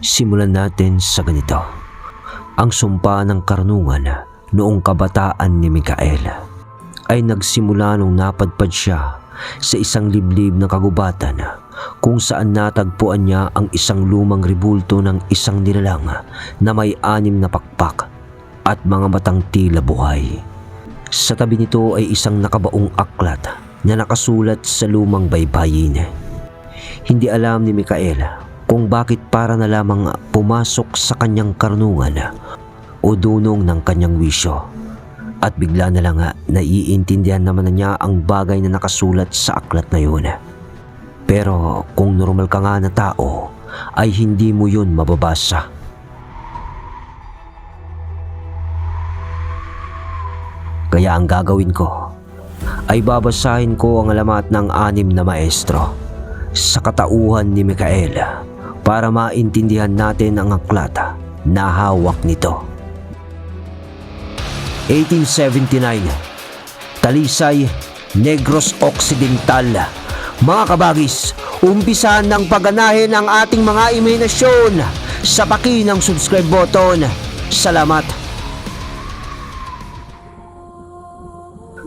Simulan natin sa ganito. Ang sumpa ng karunungan noong kabataan ni Mikael ay nagsimula nung napadpad siya sa isang liblib na kagubatan kung saan natagpuan niya ang isang lumang ribulto ng isang nilalang na may 6 na pakpak at mga matang tila buhay. Sa tabi nito ay isang nakabaong aklat na nakasulat sa lumang baybayin. Hindi alam ni Mikael kung bakit para na lamang pumasok sa kanyang karunungan o dunong ng kanyang wisyo. At bigla na lang naiintindihan naman na niya ang bagay na nakasulat sa aklat na yun. Pero kung normal ka nga na tao, ay hindi mo yun mababasa. Kaya ang gagawin ko ay babasahin ko ang alamat ng 6 na maestro sa katauhan ni Mikael para maintindihan natin ang aklat na hawak nito. 1879, Talisay, Negros Occidental. Mga kabagis, umpisahan ng pagganahin ang ating mga imahinasyon sa paki ng subscribe button. Salamat.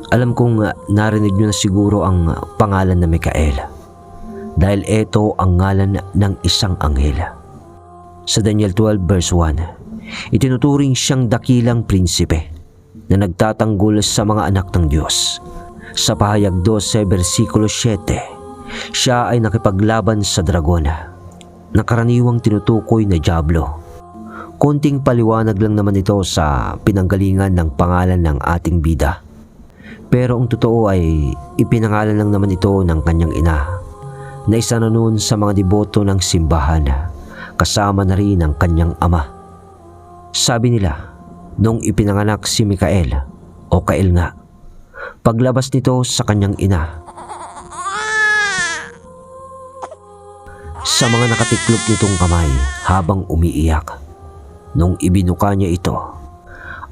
Alam kong narinig nyo na siguro ang pangalan na Mikael dahil ito ang ngalan ng isang anghel. Sa Daniel 12 verse 1, itinuturing siyang dakilang prinsipe na nagtatanggol sa mga anak ng Diyos. Sa pahayag 12 versikulo 7, siya ay nakipaglaban sa dragon na karaniwang tinutukoy na Diablo. Konting paliwanag lang naman ito sa pinanggalingan ng pangalan ng ating bida. Pero ang totoo ay ipinangalan lang naman ito ng kanyang ina na isa na noon sa mga deboto ng simbahan, kasama na rin ang kanyang ama. Sabi nila, nung ipinanganak si Mikael o Kael nga, paglabas nito sa kanyang ina, sa mga nakatiklop nitong kamay habang umiiyak, nung ibinuka niya ito,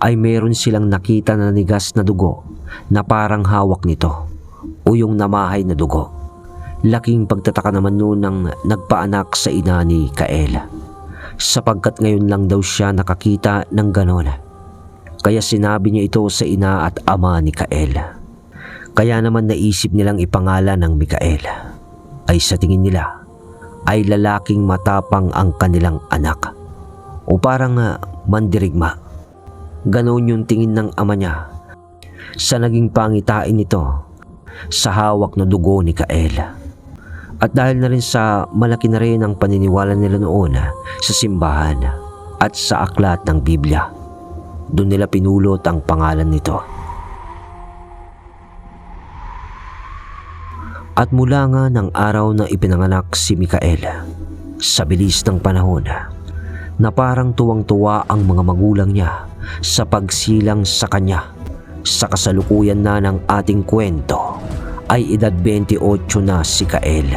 ay meron silang nakita na nigas na dugo na parang hawak nito o yung namahay na dugo. Laking pagtataka naman noon ng nagpaanak sa ina ni Kael, sapagkat ngayon lang daw siya nakakita ng ganon. Kaya sinabi niya ito sa ina at ama ni Kael. Kaya naman naisip nilang ipangalan ng Mikael ay sa tingin nila ay lalaking matapang ang kanilang anak o parang mandirigma. Ganon yung tingin ng ama niya sa naging pangitain nito sa hawak na dugo ni Kael. At dahil na rin sa malaki na rin ang paniniwala nila noon sa simbahan at sa aklat ng Biblia, doon nila pinulot ang pangalan nito. At mula nga ng araw na ipinanganak si Mikael, sa bilis ng panahon, na parang tuwang-tuwa ang mga magulang niya sa pagsilang sa kanya. Sa kasalukuyan na ng ating kwento ay edad 28 na si Kael.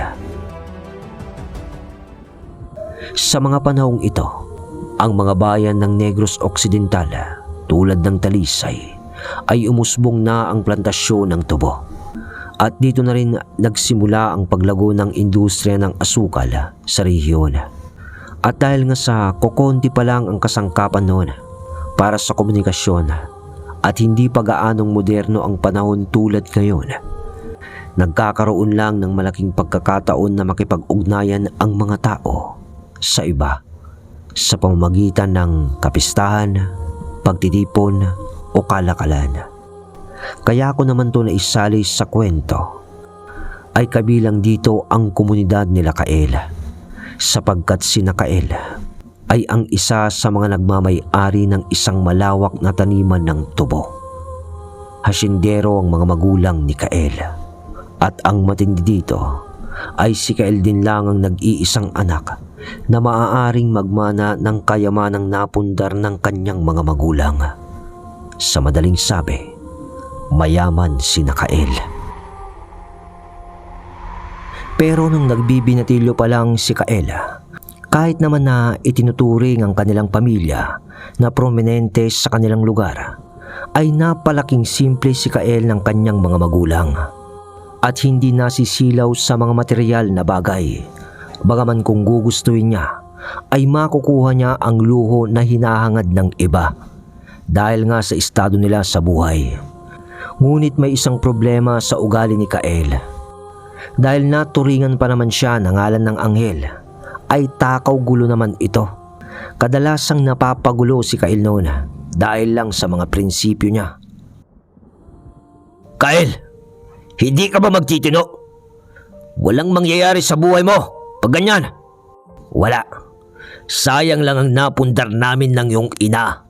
Sa mga panahong ito, ang mga bayan ng Negros Occidental tulad ng Talisay ay umusbong na ang plantasyon ng tubo. At dito na rin nagsimula ang paglago ng industriya ng asukal sa rehiyon. At dahil nga sa kokonti pa lang ang kasangkapan noon para sa komunikasyon at hindi pa gaanong moderno ang panahon tulad ngayon, nagkakaroon lang ng malaking pagkakataon na makipag-ugnayan ang mga tao sa iba sa pamamagitan ng kapistahan, pagtitipon o kalakalan. Kaya ako naman to na isali sa kwento ay kabilang dito ang komunidad nila Kael, sapagkat sina Kael ay ang isa sa mga nagmamay-ari ng isang malawak na taniman ng tubo. Hasyendero ang mga magulang ni Kael. At ang matindi dito ay si Kael din lang ang nag-iisang anak na maaaring magmana ng kayamanang napundar ng kanyang mga magulang. Sa madaling sabi, mayaman si Kael. Pero nung nagbibinatilyo pa lang si Kael, kahit naman na itinuturing ang kanilang pamilya na prominente sa kanilang lugar, ay napalaking simple si Kael ng kanyang mga magulang at hindi nasisilaw sa mga material na bagay. Bagaman kung gugustuhin niya ay makukuha niya ang luho na hinahangad ng iba dahil nga sa estado nila sa buhay. Ngunit may isang problema sa ugali ni Kael. Dahil naturingan pa naman siya ng ngalan ng anghel, ay takaw gulo naman ito. Kadalasang napapagulo si Kael noon dahil lang sa mga prinsipyo niya. Kael, hindi ka ba magtitino? Walang mangyayari sa buhay mo pag ganyan. Wala. Sayang lang ang napundar namin ng iyong ina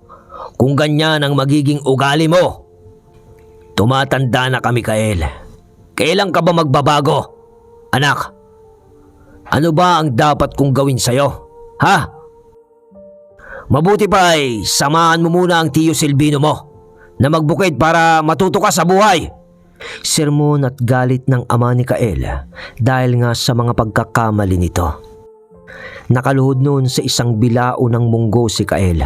kung ganyan ang magiging ugali mo. Tumatanda na kami, Kael. Kailan ka ba magbabago? Anak, ano ba ang dapat kong gawin sa'yo? Ha? Mabuti pa ay samahan mo muna ang Tiyo Silvino mo na magbukid para matuto ka sa buhay. Sermon at galit ng ama ni Kael dahil nga sa mga pagkakamali nito. Nakaluhod noon sa isang bilao ng munggo si Kael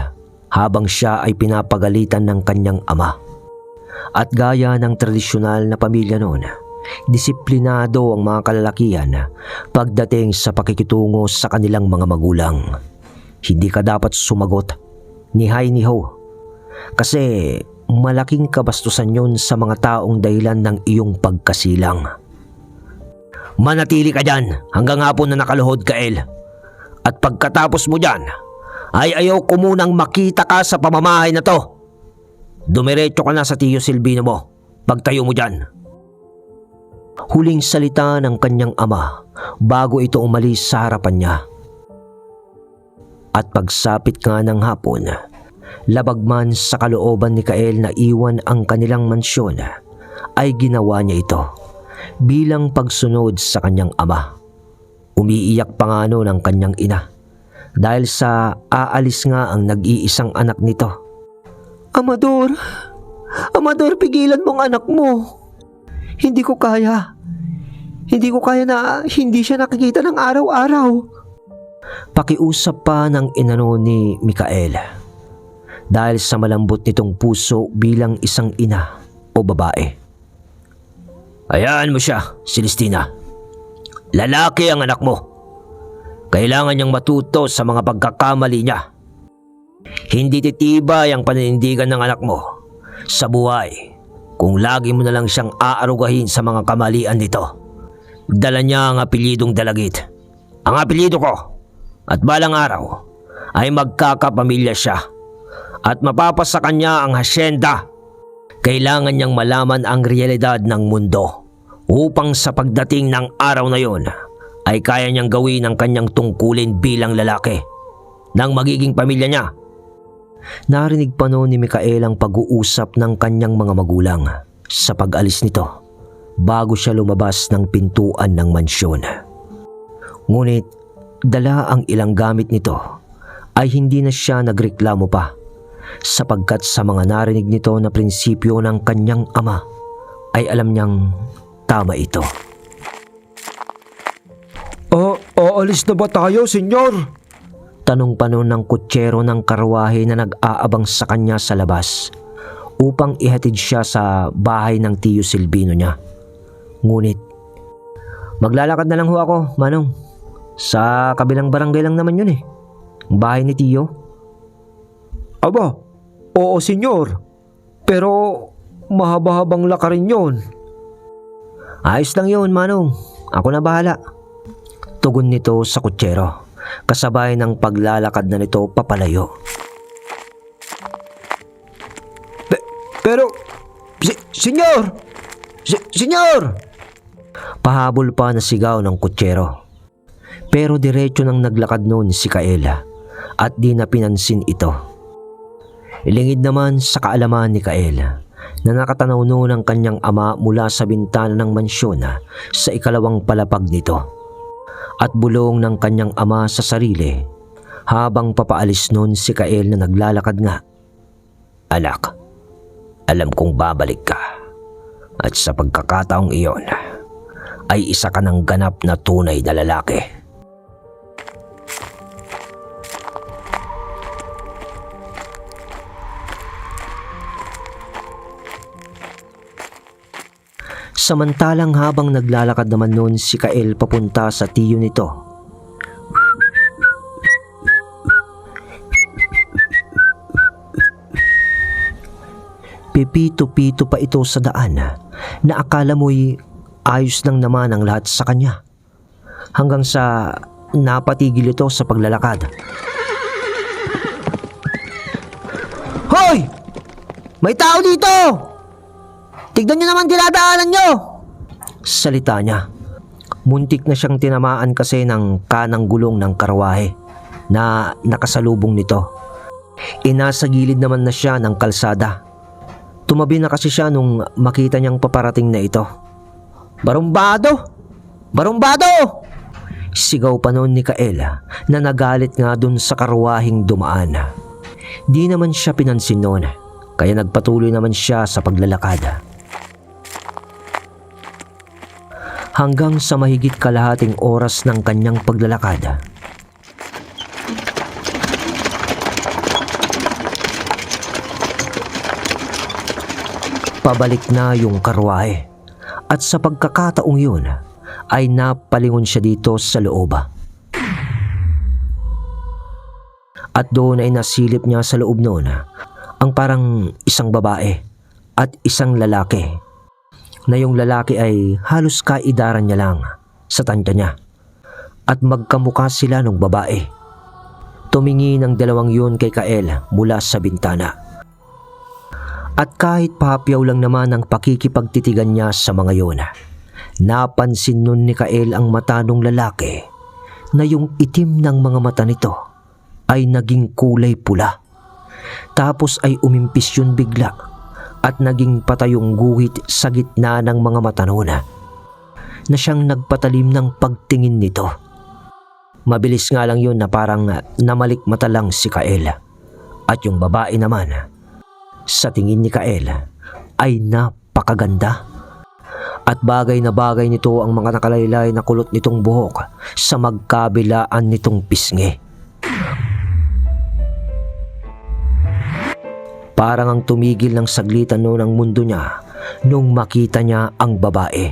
habang siya ay pinapagalitan ng kanyang ama. At gaya ng tradisyonal na pamilya noon, disiplinado ang mga kalalakihan pagdating sa pakikitungo sa kanilang mga magulang. Hindi ka dapat sumagot ni hay ni ho kasi malaking kabastusan yon sa mga taong dahilan ng iyong pagkasilang. Manatili ka dyan hanggang hapon na nakaluhod, Kael. At pagkatapos mo dyan, ay ayaw ko munang makita ka sa pamamahay na to. Dumiretso ka na sa Tiyo Silvino mo pagtayo mo dyan. Huling salita ng kanyang ama bago ito umalis sa harapan niya. At pagsapit nga ng hapon, labag man sa kalooban ni Kael na iwan ang kanilang mansyon, ay ginawa niya ito bilang pagsunod sa kanyang ama. Umiiyak pa nga ng kanyang ina dahil sa aalis nga ang nag-iisang anak nito. Amador, Amador, pigilan mong anak mo. Hindi ko kaya na hindi siya nakikita ng araw-araw. Pakiusap pa ng inano ni Mikael dahil sa malambot nitong puso bilang isang ina o babae. Hayaan mo siya, Celestina. Lalaki ang anak mo. Kailangan niyang matuto sa mga pagkakamali niya. Hindi titibay ang paninindigan ng anak mo sa buhay kung lagi mo na lang siyang aarugahin sa mga kamalian nito. Dala niya ang apelyidong Dalagit, ang apelyido ko, at balang araw ay magkakapamilya siya at mapapasa kanya ang hasyenda. Kailangan niyang malaman ang realidad ng mundo upang sa pagdating ng araw na yon ay kaya niyang gawin ang kanyang tungkulin bilang lalaki ng magiging pamilya niya. Narinig pa noon ni Mikael ang pag-uusap ng kanyang mga magulang sa pag-alis nito bago siya lumabas ng pintuan ng mansyon. Ngunit dala ang ilang gamit nito ay hindi na siya nagreklamo pa sapagkat sa mga narinig nito na prinsipyo ng kanyang ama ay alam niyang tama ito. Aalis na ba tayo, senyor? Tanong pa noon ng kutsero ng karwahe na nag-aabang sa kanya sa labas upang ihatid siya sa bahay ng Tiyo Silvino niya. Ngunit, maglalakad na lang ho ako, Manong. Sa kabilang barangay lang naman yun eh. Ang bahay ni Tiyo. Aba, oo senyor. Pero mahaba-habang lakarin yun. Ayos lang yun, Manong. Ako na bahala. Tugon nito sa kutsero, kasabay ng paglalakad na nito papalayo. Pero, senyor! Senyor! Pahabol pa na sigaw ng kutsero. Pero diretso nang naglakad noon si Kaela at di na pinansin ito. Ilingid naman sa kaalaman ni Kaela na nakatanaw noon ang kanyang ama mula sa bintana ng mansyon sa ikalawang palapag nito. At bulong ng kanyang ama sa sarili habang papaalis noon si Kael na naglalakad nga. Anak, alam kong babalik ka at sa pagkakataong iyon ay isa ka ng ganap na tunay na lalaki. Samantalang habang naglalakad naman noon si Kael papunta sa tiyo nito, Pipito-pito pa ito sa daan na akala mo'y ayos lang naman ang lahat sa kanya. Hanggang sa napatigil ito sa paglalakad. Hoy! May tao dito! Tignan nyo naman dinadaanan nyo! Salita niya. Muntik na siyang tinamaan kasi ng kanang gulong ng karwahe na nakasalubong nito. Inasa gilid naman na siya ng kalsada. Tumabi na kasi siya nung makita niyang paparating na ito. Barumbado! Barumbado! Sigaw pa noon ni Kaela na nagalit nga dun sa karwaheng dumaan. Di naman siya pinansin noon, kaya nagpatuloy naman siya sa paglalakad. Hanggang sa mahigit kalahating oras ng kanyang paglalakad, pabalik na yung karwahe at sa pagkakataong yun ay napalingon siya dito sa loob. At doon ay nasilip niya sa loob noon ang parang isang babae at isang lalaki, na yung lalaki ay halos kaidaran niya lang sa tanda niya at magkamukha sila ng babae. Tumingin ang dalawang yun kay Kael mula sa bintana. At kahit pahapyaw lang naman ang pakikipagtitigan niya sa mga yun, napansin nun ni Kael ang mata ng lalaki na yung itim ng mga mata nito ay naging kulay pula. Tapos ay umimpis yun bigla at naging patayong guhit sa gitna ng mga mata nun na siyang nagpatalim ng pagtingin nito. Mabilis nga lang yun na parang namalikmata lang si Kael. At yung babae naman, sa tingin ni Kael, ay napakaganda. At bagay na bagay nito ang mga nakalaylay na kulot nitong buhok sa magkabilaan nitong pisngi. Parang ang tumigil ng saglitan noon ang mundo niya nung makita niya ang babae.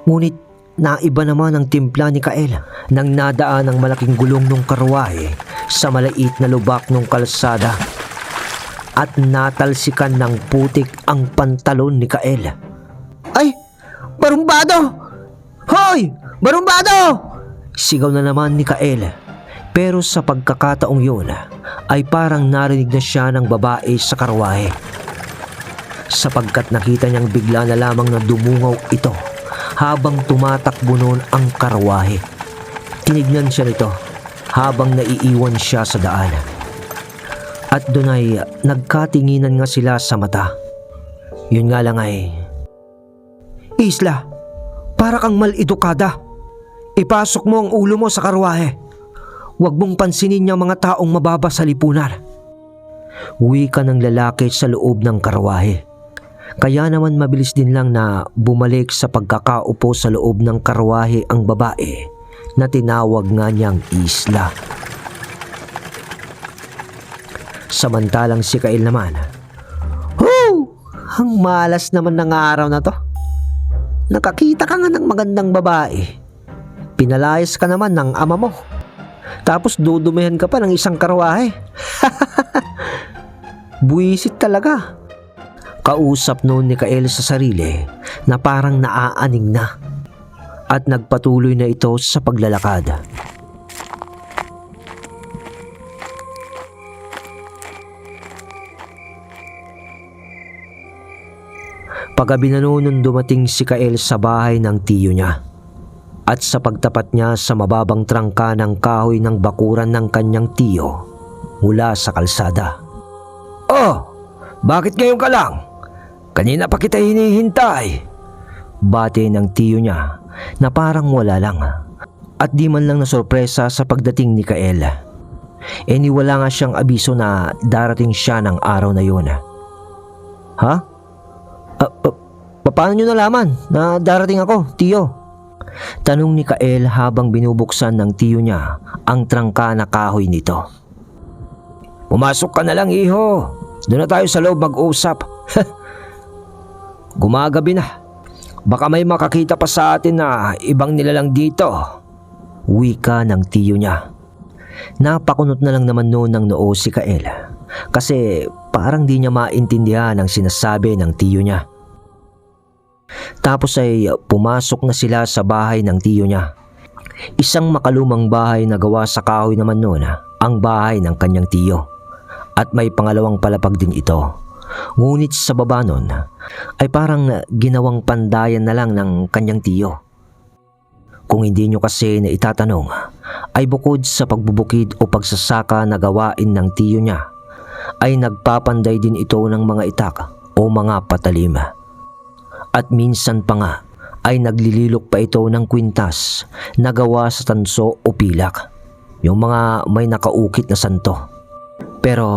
Ngunit naiba naman ang timpla ni Kael nang nadaan ang malaking gulong ng karwahe sa malait na lubak ng kalsada at natalsikan ng putik ang pantalon ni Kael. Ay! Barumbado! Hoy! Barumbado! Sigaw na naman ni Kael. Pero sa pagkakataong yun ay parang narinig na siya ng babae sa karwahe, sapagkat nakita niyang bigla na lamang na dumungaw ito habang tumatakbo noon ang karwahe. Tinignan siya nito habang naiiwan siya sa daan. At doon ay nagkatinginan nga sila sa mata. Yun nga lang ay, Isla, para kang mal-edukada. Ipasok mo ang ulo mo sa karwahe. Huwag mong pansinin niyang mga taong mababa sa lipunan. Wika ng lalaki sa loob ng karwahe. Kaya naman mabilis din lang na bumalik sa pagkakaupo sa loob ng karwahe ang babae na tinawag nga niyang Isla. Samantalang si Kael naman, "Hoo! Ang malas naman ng araw na to. Nakakita ka nga ng magandang babae. Pinalayas ka naman ng ama mo. Tapos dudumihan ka pa ng isang karwahe." Buwisit talaga. Kausap noon ni Kael sa sarili na parang naaaning na. At nagpatuloy na ito sa paglalakad. Paggabi na noon nung dumating si Kael sa bahay ng tiyo niya. At sa pagtapat niya sa mababang trangka ng kahoy ng bakuran ng kanyang tiyo mula sa kalsada. "Oh, bakit ngayon ka lang? Kanina pa kita hinihintay." Bati ng tiyo niya na parang wala lang at di man lang nasorpresa sa pagdating ni Kael. Ni wala nga siyang abiso na darating siya ng araw na yun. "Ha? Paano nyo nalaman na darating ako, tiyo?" Tanong ni Kael habang binubuksan ng tiyo niya ang trangka na kahoy nito. "Pumasok ka na lang, iho. Doon na tayo sa loob mag-usap." "Gumagabi na. Baka may makakita pa sa atin na ibang nilalang dito." Wika ng tiyo niya. Napakunot na lang naman noon ng noo si Kael kasi parang di niya maintindihan ang sinasabi ng tiyo niya. Tapos ay pumasok na sila sa bahay ng tiyo niya. Isang makalumang bahay na gawa sa kahoy naman noon ang bahay ng kanyang tiyo. At may pangalawang palapag din ito. Ngunit sa baba noon ay parang ginawang pandayan na lang ng kanyang tiyo. Kung hindi nyo kasi na itatanong, ay bukod sa pagbubukid o pagsasaka na gawain ng tiyo niya, ay nagpapanday din ito ng mga itak o mga patalim. At minsan pa nga ay naglililok pa ito ng kwintas na gawa sa tanso o pilak, yung mga may nakaukit na santo. Pero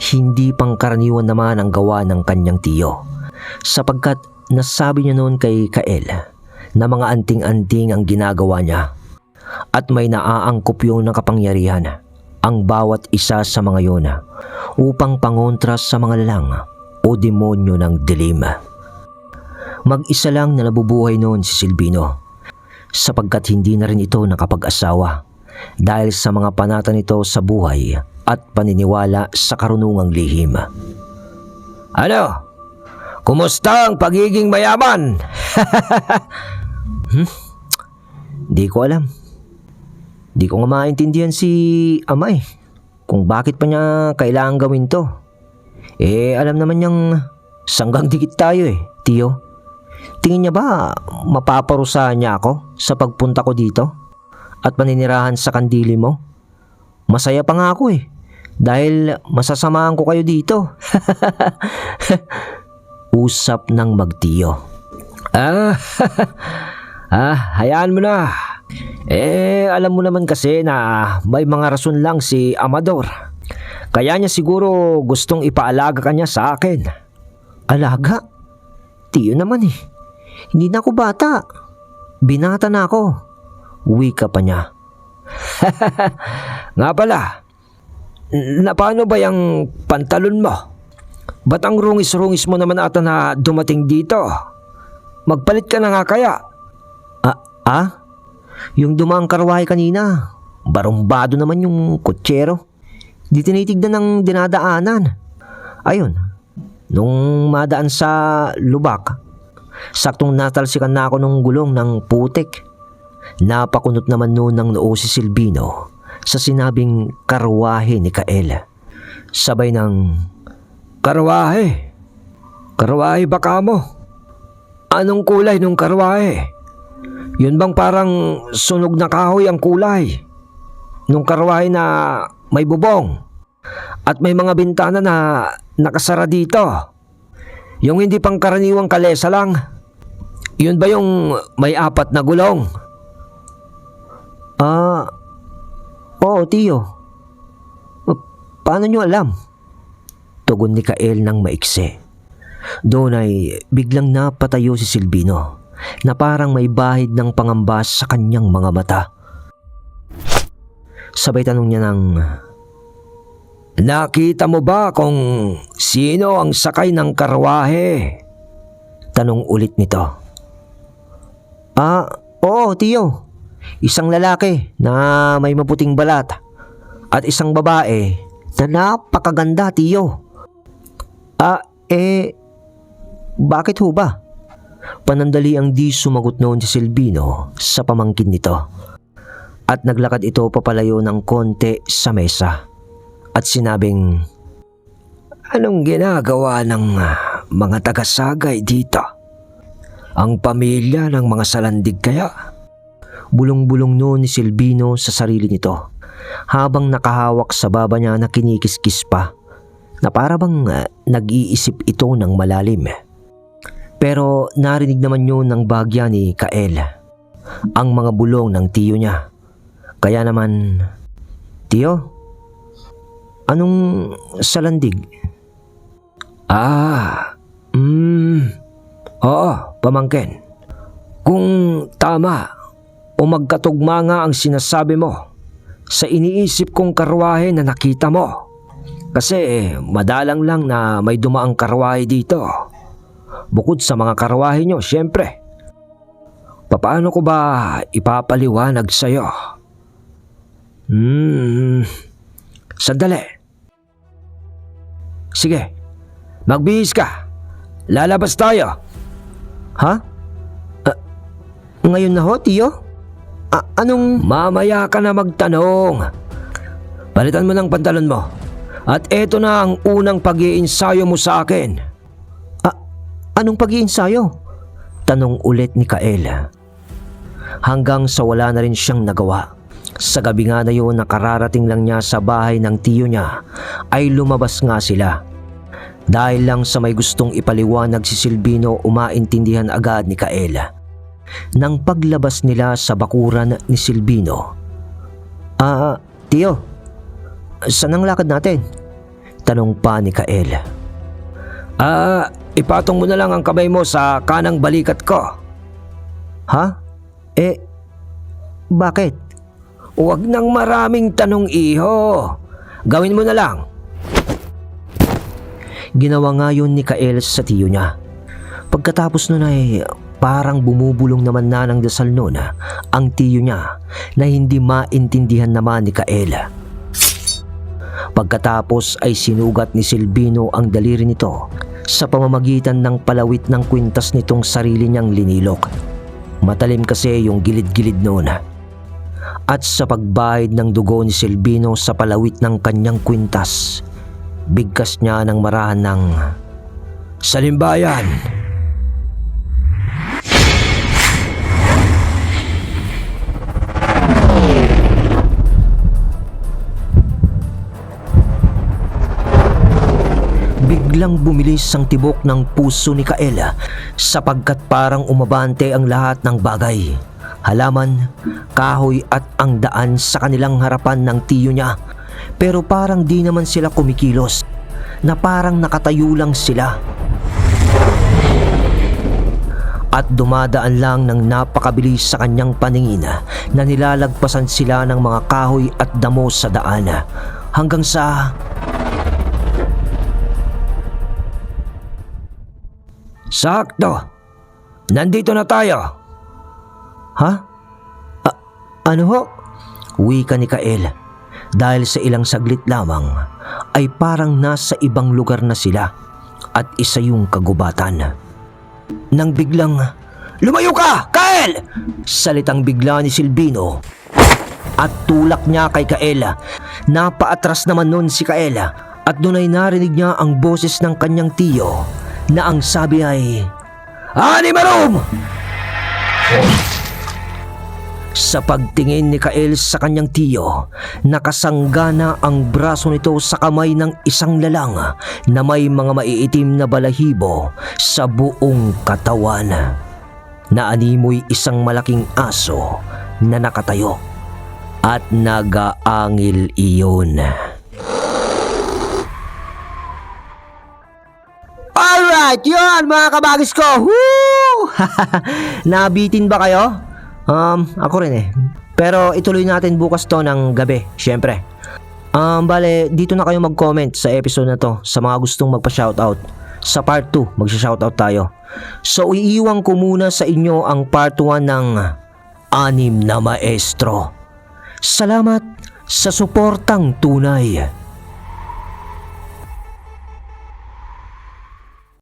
hindi pangkaraniwan naman ang gawa ng kanyang tiyo, sapagkat nasabi niya noon kay Kael na mga anting-anting ang ginagawa niya at may naaangkop yung kapangyarihan ang bawat isa sa mga yun upang pangontras sa mga lalang o demonyo ng dilim. Mag-isa lang na nabubuhay noon si Silvino, sapagkat hindi na rin ito nakapag-asawa dahil sa mga panata nito sa buhay at paniniwala sa karunungang lihim. Ano? Kumusta ang pagiging mayaman? Di ko alam. Di ko nga maintindihan si ama kung bakit pa niya kailangan gawin to. Alam naman niyang sanggang dikit tayo tiyo. Tingin niya ba mapaparusahan niya ako sa pagpunta ko dito at paninirahan sa kandili mo? Masaya pa nga ako dahil masasamahan ko kayo dito. Usap ng magtiyo. Hayaan mo na. Alam mo naman kasi na may mga rason lang si Amador. Kaya niya siguro gustong ipaalaga kanya sa akin. Alaga? Tiyo naman Hindi na ako bata. Binata na ako. Wika pa niya. Nga pala, na paano ba yung pantalon mo? Ba't ang rungis-rungis mo naman ata na dumating dito? Magpalit ka na nga kaya? Yung dumaang karwahe kanina, barumbado naman yung kutsero. Di tinitignan ng dinadaanan. Ayun, nung madaan sa lubak, saktong natalsikan na ako ng gulong ng putik. Napakunot naman noon ng noo si Silvino sa sinabing karwahe ni Kael. Sabay ng, karwahe? Karwahe ba ka mo? Anong kulay nung karwahe? Yun bang parang sunog na kahoy ang kulay? Nung karwahe na may bubong at may mga bintana na nakasara dito. Yung hindi pang karaniwang kalesa lang. Yun ba yung may 4 na gulong? Oo tiyo. Paano nyo alam? Tugon ni Kael ng maikse. Doon ay biglang napatayo si Silvino na parang may bahid ng pangamba sa kanyang mga mata. Sabay tanong niya ng, nakita mo ba kung sino ang sakay ng karwahe? Tanong ulit nito. Oo tiyo. Isang lalaki na may maputing balat at isang babae na napakaganda tiyo. Bakit ho ba? Panandali ang di sumagot noon si Silvino sa pamangkin nito. At naglakad ito papalayo ng konti sa mesa. At sinabing, anong ginagawa ng mga tagasagay dito? Ang pamilya ng mga salandig kaya? Bulong-bulong noon ni Silvino sa sarili nito habang nakahawak sa baba niya na kinikiskis pa na para bang nag-iisip ito ng malalim. Pero narinig naman yun ng bahagya ni Kael, ang mga bulong ng tiyo niya. Kaya naman, tiyo, anong salandig? Oo, pamangkin. Kung tama o magkatugma nga ang sinasabi mo sa iniisip kong karwahe na nakita mo. Kasi madalang lang na may dumaang karwahe dito. Bukod sa mga karwahe nyo, syempre. Papaano ko ba ipapaliwanag sa'yo? Sandali. Sige, Magbihis ka. Lalabas tayo. Ha? Ngayon na ho, Tiyo? Anong... Mamaya ka na magtanong. Palitan mo ng pantalon mo. At eto na ang unang pag-iinsayo mo sa akin. Anong pag-iinsayo? Tanong ulit ni Kael. Hanggang sa wala na rin siyang nagawa. Sa gabi nga na yun, nakararating lang niya sa bahay ng tiyo niya, ay lumabas nga sila. Dahil lang sa may gustong ipaliwanag si Silvino, umaintindihan agad ni Kael. Nang paglabas nila sa bakuran ni Silvino, Tiyo, saan ang lakad natin? Tanong pa ni Kael. Ipatong mo na lang ang kamay mo sa kanang balikat ko. Ha? Bakit? Huwag nang maraming tanong, iho. Gawin mo na lang. Ginawa nga yun ni Kael sa tiyo niya. Pagkatapos nun ay parang bumubulong naman na ng dasal nun ang tiyo niya na hindi maintindihan naman ni Kael. Pagkatapos ay sinugat ni Silvino ang daliri nito sa pamamagitan ng palawit ng kwintas nitong sarili niyang linilok. Matalim kasi yung gilid-gilid noon. At sa pagbahid ng dugo ni Silvino sa palawit ng kanyang kwintas, bigkas niya ng marahan ng salimbayan. Biglang bumilis ang tibok ng puso ni Kael sapagkat parang umabante ang lahat ng bagay. Halaman, kahoy at ang daan sa kanilang harapan ng tiyo niya. Pero parang di naman sila kumikilos, na parang nakatayo lang sila. At dumadaan lang ng napakabilis sa kanyang paningin na nilalagpasan sila ng mga kahoy at damo sa daan. Hanggang sa... Sakto! Nandito na tayo! Ha? Ano ho? Wika ni Kael. Dahil sa ilang saglit lamang ay parang nasa ibang lugar na sila at isa yung kagubatan. Nang biglang, "Lumayo ka, Kael!" Salitang bigla ni Silvino at tulak niya kay Kael. Napaatras naman nun si Kael at doon ay narinig niya ang boses ng kanyang tiyo na ang sabi ay, "Ani Marum!" Sa pagtingin ni Kael sa kanyang tiyo, nakasangga na ang braso nito sa kamay ng isang lalang na may mga maiitim na balahibo sa buong katawan. Naanimoy isang malaking aso na nakatayo at nagaangil iyon. Alright, yun mga kabagis ko! Woo! Nabitin ba kayo? Ako rin Pero ituloy natin bukas to ng gabi, syempre. Bale, dito na kayo mag-comment sa episode na to sa mga gustong magpa-shoutout. Sa part 2, magsha-shoutout tayo. So, iiwan ko muna sa inyo ang part 1 ng Anim na Maestro. Salamat sa suportang tunay.